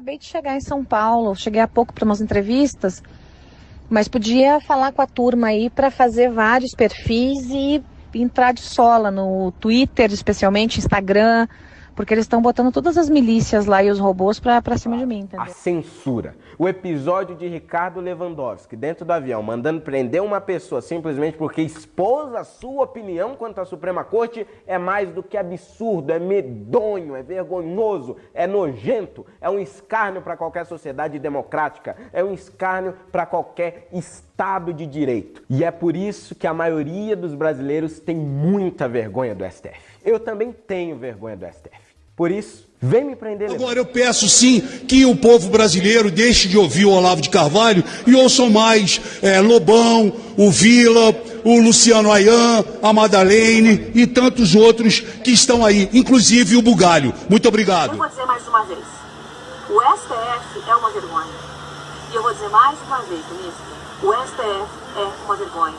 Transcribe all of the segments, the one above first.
Acabei de chegar em São Paulo, cheguei há pouco para umas entrevistas, mas podia falar com a turma aí para fazer vários perfis e entrar de sola no Twitter, especialmente Instagram, porque eles estão botando todas as milícias lá e os robôs pra cima de mim, entendeu? A censura. O episódio de Ricardo Lewandowski dentro do avião, mandando prender uma pessoa simplesmente porque expôs a sua opinião quanto à Suprema Corte é mais do que absurdo, é medonho, é vergonhoso, é nojento, é um escárnio para qualquer sociedade democrática, é um escárnio para qualquer Estado de Direito. E é por isso que a maioria dos brasileiros tem muita vergonha do STF. Eu também tenho vergonha do STF. Por isso, vem me prender. Agora eu peço sim que o povo brasileiro deixe de ouvir o Olavo de Carvalho e ouçam mais Lobão, o Vila, o Luciano Ayan, a Madalene e tantos outros que estão aí, inclusive o Bugalho. Muito obrigado. Eu vou dizer mais uma vez, o STF é uma vergonha. E eu vou dizer mais uma vez, ministro, o STF é uma vergonha.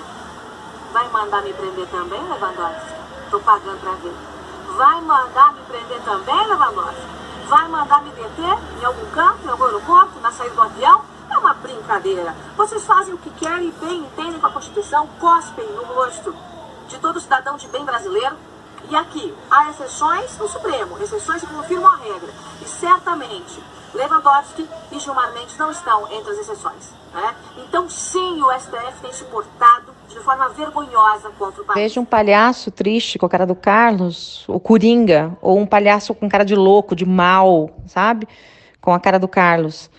Vai mandar me prender também, Lewandowski? Estou pagando para ver. Vai mandar me prender também, Lewandowski? Vai mandar me deter em algum canto, em algum aeroporto, na saída do avião? É uma brincadeira. Vocês fazem o que querem e bem entendem com a Constituição, cospem no rosto de todo cidadão de bem brasileiro. E aqui, há exceções no Supremo, exceções que confirmam a regra. E certamente, Lewandowski e Gilmar Mendes não estão entre as exceções, né? Então, sim, o STF tem se portado de forma vergonhosa contra o país. Veja um palhaço triste com a cara do Carlos, o Coringa, ou um palhaço com cara de louco, de mal, sabe? Com a cara do Carlos.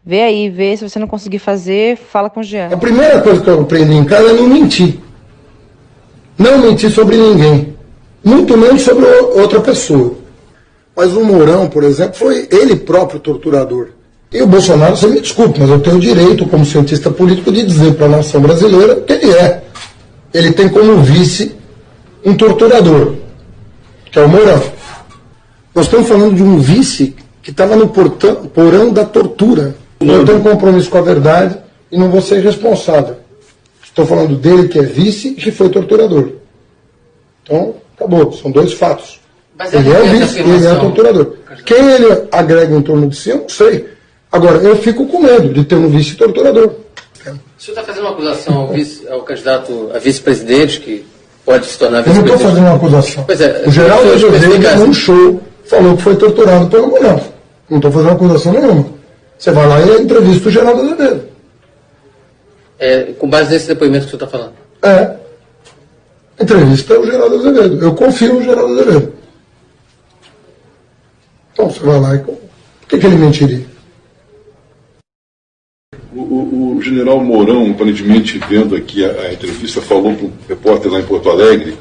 Vê aí, vê, se você não conseguir fazer, fala com o Jean. A primeira coisa que eu aprendi em casa é não mentir. Não mentir sobre ninguém. Muito menos sobre outra pessoa. Mas o Mourão, por exemplo, foi ele próprio torturador. E o Bolsonaro, você me desculpe, mas eu tenho o direito, como cientista político, de dizer para a nação brasileira que ele é. Ele tem como vice um torturador, que é o Mourão. Nós estamos falando de um vice que estava no porão da tortura. Eu tenho um compromisso com a verdade e não vou ser responsável. Estou falando dele que é vice e que foi torturador. Então, acabou. São dois fatos. Mas ele é o vice e ele é torturador. Quem ele agrega em torno de si, eu não sei. Agora, eu fico com medo de ter um vice torturador. O senhor está fazendo uma acusação ao candidato a vice-presidente, que pode se tornar Eu não vice-presidente? estou fazendo uma acusação. Pois é, o Geraldo Azevedo, num show, falou que foi torturado pelo Mourão. Não estou fazendo acusação nenhuma. Você vai lá e entrevista o Geraldo Azevedo. Com base nesse depoimento que o senhor está falando? Entrevista o Geraldo Azevedo. Eu confio no Geraldo Azevedo. Então você vai lá e... Por que ele mentiria? O general Mourão, aparentemente vendo aqui a entrevista, falou para o repórter lá em Porto Alegre,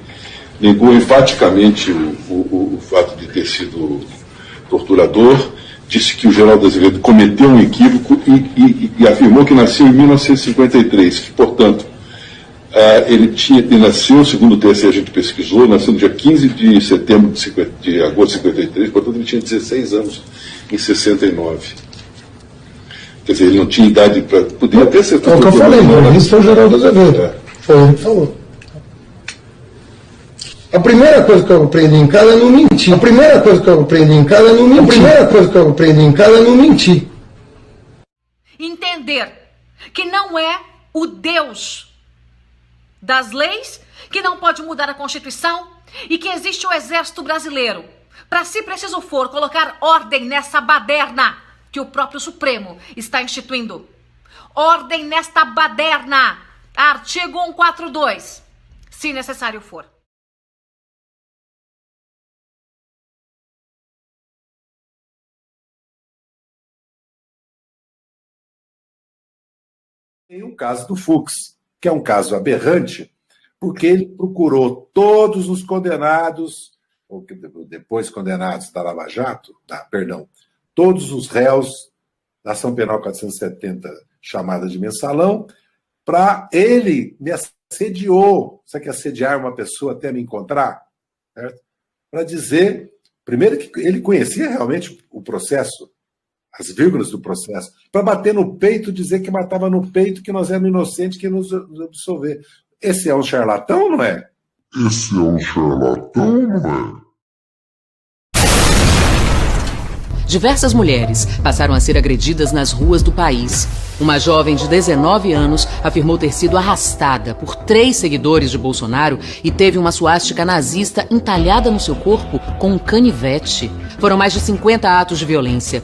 negou enfaticamente o fato de ter sido torturador, disse que o Geraldo Azevedo cometeu um equívoco e afirmou que nasceu em 1953, que, portanto, ele nasceu, segundo o TSE a gente pesquisou, nasceu no dia 15 de setembro de agosto de 53, portanto ele tinha 16 anos em 69. Quer dizer, ele não tinha idade para poder até ser torturador. É o que eu falei, isso foi o Geraldo Azevedo. Foi ele que falou. A primeira coisa que eu aprendi em casa é não mentir. A primeira coisa que eu aprendi em casa é não mentir. A primeira coisa que eu aprendi em casa é não mentir. Entender que não é o Deus das leis, que não pode mudar a Constituição e que existe o Exército Brasileiro para, se preciso for, colocar ordem nessa baderna que o próprio Supremo está instituindo. Ordem nesta baderna. Artigo 142, se necessário for. Tem o caso do Fux, que é um caso aberrante, porque ele procurou todos os condenados, ou depois condenados da Lava Jato, todos os réus da Ação Penal 470, chamada de mensalão, para ele me assediou. Sabe que assediar uma pessoa até me encontrar? Para dizer, primeiro, que ele conhecia realmente o processo, as vírgulas do processo, para bater no peito, dizer que matava no peito, que nós éramos inocentes, que nos absolver. Esse é um charlatão, não é? Esse é um charlatão, não é? Diversas mulheres passaram a ser agredidas nas ruas do país. Uma jovem de 19 anos afirmou ter sido arrastada por 3 seguidores de Bolsonaro e teve uma suástica nazista entalhada no seu corpo com um canivete. Foram mais de 50 atos de violência.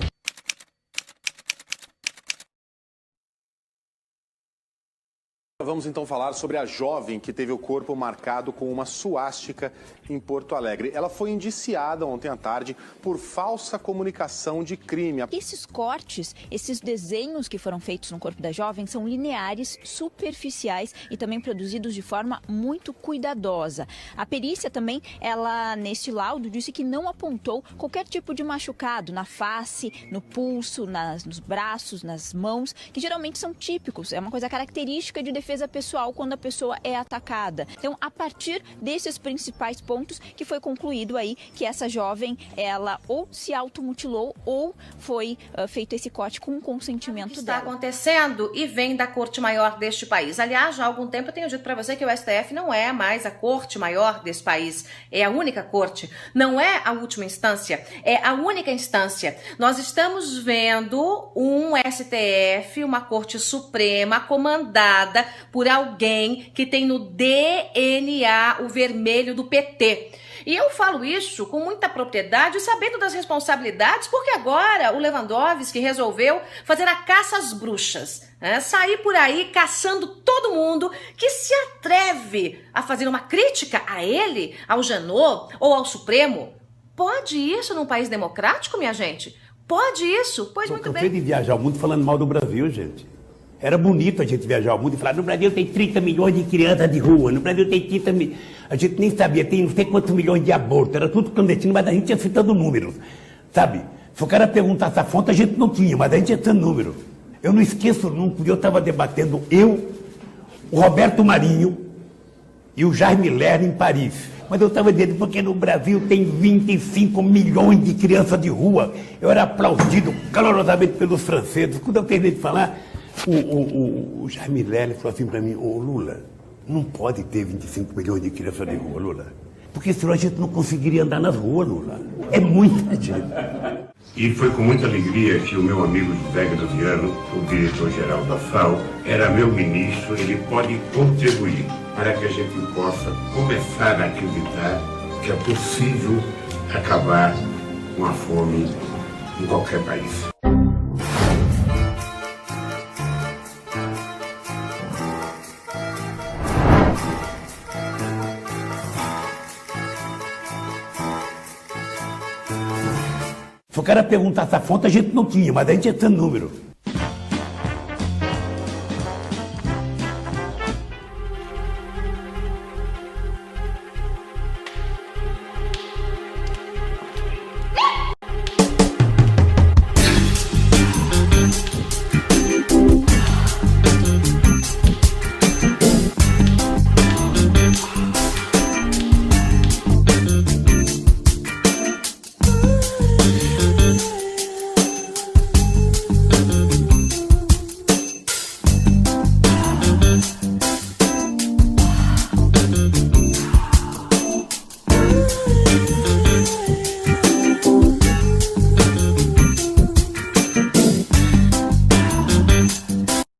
Vamos então falar sobre a jovem que teve o corpo marcado com uma suástica em Porto Alegre. Ela foi indiciada ontem à tarde por falsa comunicação de crime. Esses cortes, esses desenhos que foram feitos no corpo da jovem são lineares, superficiais e também produzidos de forma muito cuidadosa. A perícia também, ela neste laudo disse que não apontou qualquer tipo de machucado na face, no pulso, nos braços, nas mãos, que geralmente são típicos. É uma coisa característica de defesa pessoal quando a pessoa é atacada. Então, a partir desses principais pontos que foi concluído aí que essa jovem, ela ou se automutilou ou foi feito esse corte com o consentimento dela. Está acontecendo e vem da Corte Maior deste país. Aliás, já há algum tempo eu tenho dito para você que o STF não é mais a Corte Maior desse país. É a única corte. Não é a última instância. É a única instância. Nós estamos vendo um STF, uma Corte Suprema comandada por alguém que tem no DNA o vermelho do PT. E eu falo isso com muita propriedade, sabendo das responsabilidades, porque agora o Lewandowski resolveu fazer a caça às bruxas, né? Sair por aí caçando todo mundo que se atreve a fazer uma crítica a ele, ao Janot ou ao Supremo. Pode isso num país democrático, minha gente? Pode isso? Pois muito bem. Eu cansei de viajar o mundo falando mal do Brasil, gente. Era bonito a gente viajar ao mundo e falar, no Brasil tem 30 milhões de crianças de rua, no Brasil tem 30 milhões... A gente nem sabia, tem não sei quantos milhões de abortos, era tudo clandestino, mas a gente ia citando números, sabe? Se o cara perguntasse a fonte, a gente não tinha, mas a gente ia citando números. Eu não esqueço nunca, eu estava debatendo, o Roberto Marinho e o Jaime Lerner em Paris. Mas eu estava dizendo, porque no Brasil tem 25 milhões de crianças de rua. Eu era aplaudido calorosamente pelos franceses. Quando eu terminei de falar... O Jaime Lerner falou assim para mim, ô Lula, não pode ter 25 milhões de crianças de rua, Lula. Porque senão a gente não conseguiria andar nas ruas, Lula. É muita gente. E foi com muita alegria que o meu amigo José Graziano, o diretor-geral da FAO, era meu ministro, ele pode contribuir para que a gente possa começar a acreditar que é possível acabar com a fome em qualquer país. Se o cara perguntasse a fonte, a gente não tinha, mas a gente ia tendo número.